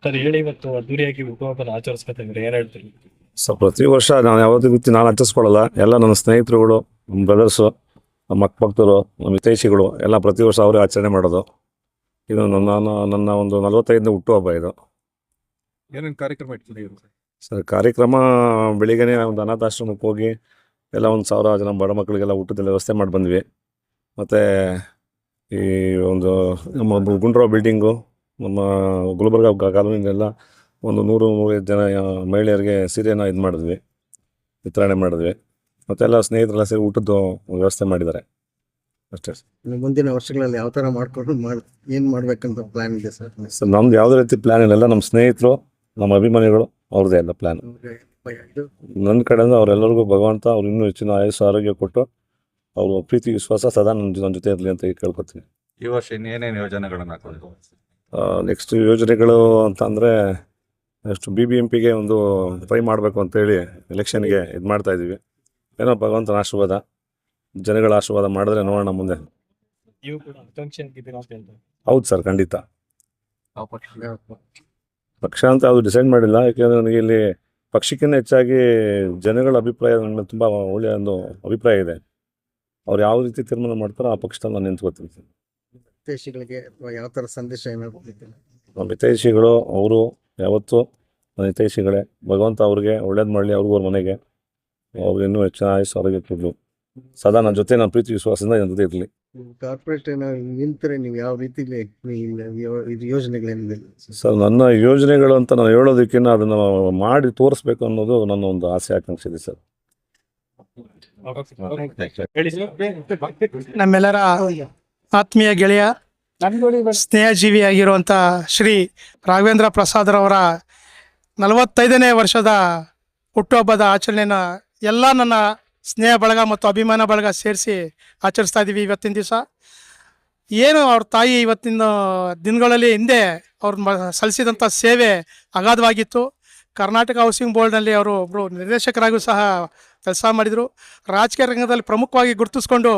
Sir ಹೇಳಿ, ಇವತ್ತು ಅದ್ದೂರಿಯಾಗಿ ಹುಟ್ಟುಹಬ್ಬನ ಆಚರಿಸ್ಕೊತಾ ಇದ್ರೆ ಏನ್ ಹೇಳ್ತೀರಿ? ಸೊ ಪ್ರತಿ ವರ್ಷ ನಾನು ಯಾವತ್ತೂ ರೀತಿ ನಾನು ಆಚರಿಸ್ಕೊಳ್ಳಲ್ಲ. ಎಲ್ಲ ನನ್ನ ಸ್ನೇಹಿತರುಗಳು, ನಮ್ಮ ಬ್ರದರ್ಸು, ನಮ್ಮ ಅಕ್ಕಪಕ್ಕದವರು, ನಮ್ಮ ಹಿತೈಷಿಗಳು ಎಲ್ಲ ಪ್ರತಿ ವರ್ಷ ಅವರೇ ಆಚರಣೆ ಮಾಡೋದು. ಇದು ನನ್ನ ಒಂದು 45ನೇ ಹುಟ್ಟುಹಬ್ಬ ಇದು. ಏನೇನು ಕಾರ್ಯಕ್ರಮ ಇಟ್ಕೊಂಡಿದ್ದೀರಿ ಸರ್ ಕಾರ್ಯಕ್ರಮ ಬೆಳಿಗ್ಗೆನೇ ಒಂದು ಅನಾಥಾಶ್ರಮಕ್ಕೆ ಹೋಗಿ ಎಲ್ಲ 1,000 ಜನ ಬಡ ಮಕ್ಕಳಿಗೆಲ್ಲ ಊಟದ ವ್ಯವಸ್ಥೆ ಮಾಡಿ ಬಂದ್ವಿ. ಮತ್ತು ಈ ಒಂದು ನಮ್ಮ ಗುಂಡ್ರಾವ್ ಬಿಲ್ಡಿಂಗು, ನಮ್ಮ ಗುಲ್ಬರ್ಗ ಕಾಲೋನಿನೆಲ್ಲ ಒಂದು 100-105 ಜನ ಮಹಿಳೆಯರಿಗೆ ಸೀರೆನ ಇದು ಮಾಡಿದ್ವಿ, ವಿತರಣೆ ಮಾಡಿದ್ವಿ. ಮತ್ತೆಲ್ಲ ಸ್ನೇಹಿತರೆಲ್ಲ ಸೇರಿ ಊಟದ್ದು ವ್ಯವಸ್ಥೆ ಮಾಡಿದ್ದಾರೆ ಅಷ್ಟೇ. ಮುಂದಿನ ವರ್ಷಗಳಲ್ಲಿ ಯಾವ ಥರ ಮಾಡ್ಕೊಂಡು ಏನು ಮಾಡ್ಬೇಕಂತ ಪ್ಲ್ಯಾನ್ ಇದೆ ಸರ್? ಸರ್ ನಮ್ದು ಯಾವುದೇ ರೀತಿ ಪ್ಲ್ಯಾನ್ ಇಲ್ಲ. ನಮ್ಮ ಸ್ನೇಹಿತರು, ನಮ್ಮ ಅಭಿಮಾನಿಗಳು ಅವ್ರದ್ದೇ ಎಲ್ಲ ಪ್ಲ್ಯಾನ್. ನನ್ನ ಕಡೆಯಿಂದ ಅವರೆಲ್ಲರಿಗೂ ಭಗವಂತ ಅವ್ರು ಇನ್ನೂ ಹೆಚ್ಚಿನ ಆಯುಸ್ಸು ಆರೋಗ್ಯ ಕೊಟ್ಟು ಅವರು ಪ್ರೀತಿ ವಿಶ್ವಾಸ ಸದಾ ನನ್ನ ಜೊತೆ ಇರಲಿ ಅಂತ ಕೇಳ್ಕೊತೀನಿ. ಈ ವರ್ಷ ಇನ್ನೇನೇನು ಯೋಜನೆಗಳನ್ನು ಹಾಕೊಂಡು ನೆಕ್ಸ್ಟ್ ಯೋಜನೆಗಳು ಅಂತ ಅಂದರೆ ನೆಕ್ಸ್ಟ್ BBMPಗೆ ಒಂದು ಟ್ರೈ ಮಾಡಬೇಕು ಅಂತೇಳಿ ಎಲೆಕ್ಷನ್ಗೆ ಇದು ಮಾಡ್ತಾ ಇದ್ದೀವಿ. ಏನೋ ಭಗವಂತನ ಆಶೀರ್ವಾದ, ಜನಗಳ ಆಶೀರ್ವಾದ ಮಾಡಿದ್ರೆ ನೋಡೋಣ ಮುಂದೆ. ನೀವು ಕೂಡ ಆಕಾಂಕ್ಷಿ ಆಗಿದ್ದೀರಾ ಅಂತ ಹೇಳ್ತಾರೆ. ಹೌದು ಸರ್, ಖಂಡಿತ. ಪಕ್ಷ ಅಂತ ಅದು ಡಿಸೈಡ್ ಮಾಡಿಲ್ಲ, ಯಾಕೆಂದರೆ ನನಗೆ ಇಲ್ಲಿ ಪಕ್ಷಕ್ಕಿಂತ ಹೆಚ್ಚಾಗಿ ಜನಗಳ ಅಭಿಪ್ರಾಯ ನನ್ನ ಮೇಲೆ ತುಂಬ ಒಳ್ಳೆಯ ಒಂದು ಅಭಿಪ್ರಾಯ ಇದೆ. ಅವ್ರು ಯಾವ ರೀತಿ ತೀರ್ಮಾನ ಮಾಡ್ತಾರೋ ಆ ಪಕ್ಷದಲ್ಲಿ ನಾನು ನಿಂತ್ಕೋತೀನಿ. ದೇಶಗಳಿಗೆ ಯಾವ ಥರ ಸಂದೇಶ ಏನಾದ್ರು ನಮ್ಮ ಹಿತೈಷಿಗಳು ಅವರು ಯಾವತ್ತೂ ನನ್ನ ಹಿತೈಷಿಗಳೇ. ಭಗವಂತ ಅವ್ರಿಗೆ ಒಳ್ಳೇದು ಮಾಡಲಿ, ಅವ್ರಿಗೂ ಅವ್ರ ಮನೆಗೆ ಅವ್ರಿಗೆ ಇನ್ನೂ ಹೆಚ್ಚಿನ ಆಯುಸ್ಸು ಆರೋಗ್ಯ ಕೊಡಲು ಸದಾ ನನ್ನ ಜೊತೆ ನನ್ನ ಪ್ರೀತಿ ವಿಶ್ವಾಸದಿಂದ ನನ್ನ ಜೊತೆ ಇರಲಿ. ಕಾರ್ಪೊರೇಟ್ ನಿಂತರೆ ನೀವು ಯಾವ ರೀತಿಲಿ ಇದು ಯೋಜನೆಗಳೇನಿದೆ ಸರ್? ನನ್ನ ಯೋಜನೆಗಳು ಅಂತ ನಾನು ಹೇಳೋದಕ್ಕಿಂತ ಅದನ್ನು ಮಾಡಿ ತೋರಿಸ್ಬೇಕು ಅನ್ನೋದು ನನ್ನ ಒಂದು ಆಸೆ, ಆಕಾಂಕ್ಷೆ ಇದೆ ಸರ್. ಹೇಳಿ ಸರ್. ನಮ್ಮೆಲ್ಲರ ಆತ್ಮೀಯ ಗೆಳೆಯ, ಸ್ನೇಹಜೀವಿಯಾಗಿರುವಂಥ ಶ್ರೀ ರಾಘವೇಂದ್ರ ಪ್ರಸಾದ್ರವರ 45ನೇ ವರ್ಷದ ಹುಟ್ಟುಹಬ್ಬದ ಆಚರಣೆನ ಎಲ್ಲ ನನ್ನ ಸ್ನೇಹ ಬಳಗ ಮತ್ತು ಅಭಿಮಾನ ಬಳಗ ಸೇರಿಸಿ ಆಚರಿಸ್ತಾ ಇದ್ದೀವಿ ಇವತ್ತಿನ ದಿವಸ. ಏನು ಅವ್ರ ತಾಯಿ ಇವತ್ತಿನ ದಿನಗಳಲ್ಲಿ ಹಿಂದೆ ಅವ್ರು ಸಲ್ಲಿಸಿದಂಥ ಸೇವೆ ಅಗಾಧವಾಗಿತ್ತು. ಕರ್ನಾಟಕ ಹೌಸಿಂಗ್ ಬೋರ್ಡ್ನಲ್ಲಿ ಅವರು ಒಬ್ಬರು ನಿರ್ದೇಶಕರಾಗೂ ಸಹ ಕೆಲಸ ಮಾಡಿದರು. ರಾಜಕೀಯ ರಂಗದಲ್ಲಿ ಪ್ರಮುಖವಾಗಿ ಗುರುತಿಸ್ಕೊಂಡು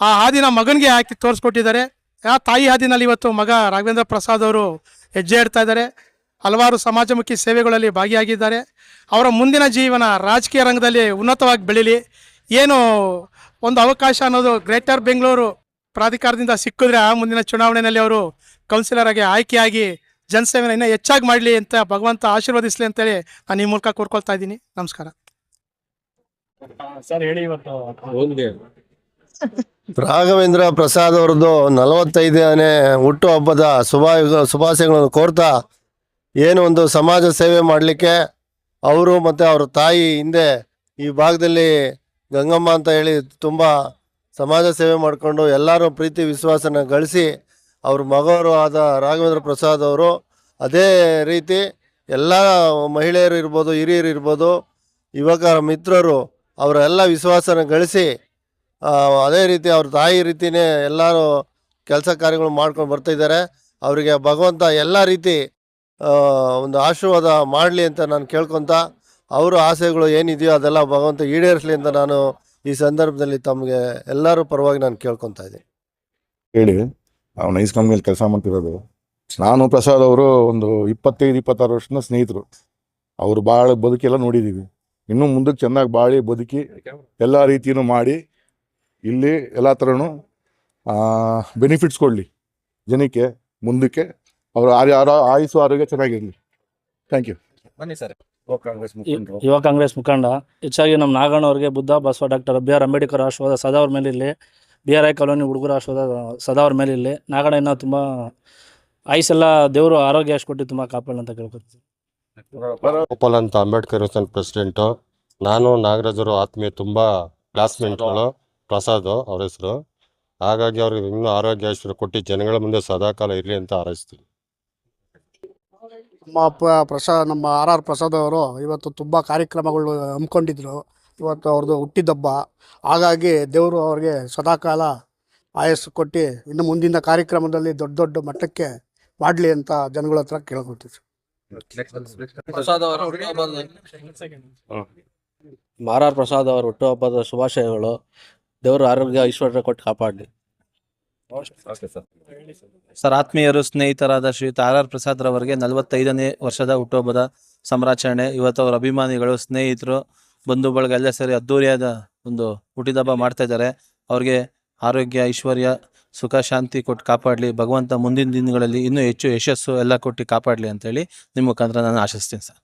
ಆ ಹಾದಿನ ಮಗನಿಗೆ ಹಾಕಿ ತೋರಿಸ್ಕೊಟ್ಟಿದ್ದಾರೆ. ಆ ತಾಯಿ ಹಾದಿನಲ್ಲಿ ಇವತ್ತು ಮಗ ರಾಘವೇಂದ್ರ ಪ್ರಸಾದ್ ಅವರು ಹೆಜ್ಜೆ ಇಡ್ತಾ ಇದ್ದಾರೆ. ಹಲವಾರು ಸಮಾಜಮುಖಿ ಸೇವೆಗಳಲ್ಲಿ ಭಾಗಿಯಾಗಿದ್ದಾರೆ. ಅವರ ಮುಂದಿನ ಜೀವನ ರಾಜಕೀಯ ರಂಗದಲ್ಲಿ ಉನ್ನತವಾಗಿ ಬೆಳೀಲಿ. ಏನು ಒಂದು ಅವಕಾಶ ಅನ್ನೋದು ಗ್ರೇಟರ್ ಬೆಂಗಳೂರು ಪ್ರಾಧಿಕಾರದಿಂದ ಸಿಕ್ಕಿದ್ರೆ ಆ ಮುಂದಿನ ಚುನಾವಣೆಯಲ್ಲಿ ಅವರು ಕೌನ್ಸಿಲರ್ ಆಗಿ ಆಯ್ಕೆಯಾಗಿ ಜನಸೇವೆನ ಇನ್ನೂ ಹೆಚ್ಚಾಗಿ ಮಾಡಲಿ ಅಂತ ಭಗವಂತ ಆಶೀರ್ವದಿಸಲಿ ಅಂತೇಳಿ ನಾನು ಈ ಮೂಲಕ ಕೋರ್ಕೊಳ್ತಾ ಇದ್ದೀನಿ. ನಮಸ್ಕಾರ ಸರ್ ಹೇಳಿ, ಇವತ್ತು ರಾಘವೇಂದ್ರ ಪ್ರಸಾದ್ ಅವ್ರದ್ದು 45ನೇ ಹುಟ್ಟುಹಬ್ಬದ ಶುಭಾಶಯಗಳನ್ನು ಕೋರ್ತಾ, ಏನು ಒಂದು ಸಮಾಜ ಸೇವೆ ಮಾಡಲಿಕ್ಕೆ ಅವರು ಮತ್ತು ಅವ್ರ ತಾಯಿ ಹಿಂದೆ ಈ ಭಾಗದಲ್ಲಿ ಗಂಗಮ್ಮ ಅಂತ ಹೇಳಿ ತುಂಬ ಸಮಾಜ ಸೇವೆ ಮಾಡಿಕೊಂಡು ಎಲ್ಲರೂ ಪ್ರೀತಿ ವಿಶ್ವಾಸನ ಗಳಿಸಿ ಅವ್ರ ಮಗವರು ಆದ ರಾಘವೇಂದ್ರ ಪ್ರಸಾದ್ ಅವರು ಅದೇ ರೀತಿ ಎಲ್ಲ ಮಹಿಳೆಯರು ಇರ್ಬೋದು, ಹಿರಿಯರು ಇರ್ಬೋದು, ಯುವಕರ ಮಿತ್ರರು ಅವರೆಲ್ಲ ವಿಶ್ವಾಸನ ಗಳಿಸಿ ಅದೇ ರೀತಿ ಅವ್ರ ತಾಯಿ ರೀತಿಯೇ ಎಲ್ಲರೂ ಕೆಲಸ ಕಾರ್ಯಗಳು ಮಾಡ್ಕೊಂಡು ಬರ್ತಾಯಿದ್ದಾರೆ. ಅವರಿಗೆ ಭಗವಂತ ಎಲ್ಲ ರೀತಿ ಒಂದು ಆಶೀರ್ವಾದ ಮಾಡಲಿ ಅಂತ ನಾನು ಕೇಳ್ಕೊತ, ಅವರ ಆಸೆಗಳು ಏನಿದೆಯೋ ಅದೆಲ್ಲ ಭಗವಂತ ಈಡೇರಿಸಲಿ ಅಂತ ನಾನು ಈ ಸಂದರ್ಭದಲ್ಲಿ ತಮಗೆ ಎಲ್ಲರೂ ಪರವಾಗಿ ನಾನು ಕೇಳ್ಕೊತಾ ಇದ್ದೀನಿ. ಹೇಳಿ, ನಾವು ನೈಸ್ ಕಂಪ್ನಿಯಲ್ಲಿ ಕೆಲಸ ಮಾಡ್ತಿರೋದು. ನಾನು ಪ್ರಸಾದ್ ಅವರು ಒಂದು 25-26 ವರ್ಷದ ಸ್ನೇಹಿತರು. ಅವರು ಭಾಳ ಬದುಕೆಲ್ಲ ನೋಡಿದ್ದೀವಿ. ಇನ್ನೂ ಮುಂದಕ್ಕೆ ಚೆನ್ನಾಗಿ ಬಾಳಿ ಬದುಕಿ ಎಲ್ಲ ರೀತಿಯೂ ಮಾಡಿ ಇಲ್ಲಿ ಎಲ್ಲ ಥರನೂ ಬೆನಿಫಿಟ್ಸ್ ಕೊಡಲಿ ಜನಕ್ಕೆ, ಮುಂದಕ್ಕೆ ಅವರು ಆಯುಸ್ಸು ಆರೋಗ್ಯ ಚೆನ್ನಾಗಿರಲಿ. Thank you. ಬನ್ನಿ ಸರ್. ಯುವ ಕಾಂಗ್ರೆಸ್ ಮುಖಂಡ, ಹೆಚ್ಚಾಗಿ ನಮ್ಮ ನಾಗಣ್ಣ ಅವರಿಗೆ ಬುದ್ಧ ಬಸವ ಡಾಕ್ಟರ್ BR ಅಂಬೇಡ್ಕರ್ ಆಶೀರ್ವಾದ ಸದಾ ಅವ್ರ ಮೇಲೆ ಇಲ್ಲಿ, BRI ಕಾಲೋನಿ ಹುಡುಗರ ಆಶೀರ್ವಾದ ಸದಾ ಅವ್ರ ಮೇಲೆ ಇಲ್ಲಿ. ನಾಗಣ್ಣ ಇನ್ನೂ ತುಂಬ ಆಯುಸ್ಸೆಲ್ಲ ದೇವರು ಆರೋಗ್ಯ ಅಷ್ಟು ಕೊಟ್ಟು ತುಂಬ ಕಾಪಾಡಲಿ ಅಂತ ಕೇಳ್ಕೊತೀವಿ. ಗೋಪಾಲ್ ಅಂತ ಅಂಬೇಡ್ಕರ್ ಪ್ರೆಸಿಡೆಂಟು. ನಾನು ನಾಗರಾಜರು ಆತ್ಮೀಯ ತುಂಬ ಕ್ಲಾಸ್ಮೇಟ್ಗಳು. ಪ್ರಸಾದ್ ಅವ್ರ ಹೆಸರು. ಹಾಗಾಗಿ ಅವ್ರಿಗೆ ಇನ್ನೂ ಆರೋಗ್ಯ ಐಶ್ವರ್ಯ ಕೊಟ್ಟು ಜನಗಳ ಮುಂದೆ ಸದಾಕಾಲ ಇರಲಿ ಅಂತ ಹಾರೈಸ್ತೀನಿ. ನಮ್ಮ RR ಪ್ರಸಾದ್ ಅವರು ಇವತ್ತು ತುಂಬ ಕಾರ್ಯಕ್ರಮಗಳು ಹಮ್ಮಿಕೊಂಡಿದ್ರು. ಇವತ್ತು ಅವ್ರದ್ದು ಹುಟ್ಟಿದಬ್ಬ. ಹಾಗಾಗಿ ದೇವರು ಅವ್ರಿಗೆ ಸದಾಕಾಲ ಆಯಸ್ಸು ಕೊಟ್ಟು ಇನ್ನು ಮುಂದಿನ ಕಾರ್ಯಕ್ರಮದಲ್ಲಿ ದೊಡ್ಡ ದೊಡ್ಡ ಮಟ್ಟಕ್ಕೆ ಮಾಡಲಿ ಅಂತ ಜನಗಳ ಹತ್ರ ಕೇಳ್ಕೊಳ್ತೀವಿ. RR ಪ್ರಸಾದ್ ಅವರ ಹುಟ್ಟುಹಬ್ಬದ ಶುಭಾಶಯಗಳು. ದೇವರು ಆರೋಗ್ಯ ಐಶ್ವರ್ಯ ಕೊಟ್ಟು ಕಾಪಾಡಲಿ. Okay sir. ಸರ್, ಆತ್ಮೀಯರು ಸ್ನೇಹಿತರಾದ ಶ್ರೀಯುತ ಆರ್ ಪ್ರಸಾದ್ ರವರಿಗೆ 45ನೇ ವರ್ಷದ ಹುಟ್ಟುಹಬ್ಬದ ಸಂಭ್ರಾಚರಣೆ. ಇವತ್ತು ಅವರ ಅಭಿಮಾನಿಗಳು, ಸ್ನೇಹಿತರು, ಬಂಧು ಬಳಗ ಎಲ್ಲ ಸೇರಿ ಅದ್ದೂರಿಯಾದ ಒಂದು ಹುಟ್ಟಿದಬ್ಬ ಮಾಡ್ತಾ ಇದ್ದಾರೆ. ಅವ್ರಿಗೆ ಆರೋಗ್ಯ, ಐಶ್ವರ್ಯ, ಸುಖ, ಶಾಂತಿ ಕೊಟ್ಟು ಕಾಪಾಡಲಿ ಭಗವಂತ. ಮುಂದಿನ ದಿನಗಳಲ್ಲಿ ಇನ್ನೂ ಹೆಚ್ಚು ಯಶಸ್ಸು ಎಲ್ಲ ಕೊಟ್ಟು ಕಾಪಾಡಲಿ ಅಂತೇಳಿ ನಿಮ್ಮ ಮುಖಾಂತರ ನಾನು ಆಶಿಸ್ತೀನಿ ಸರ್.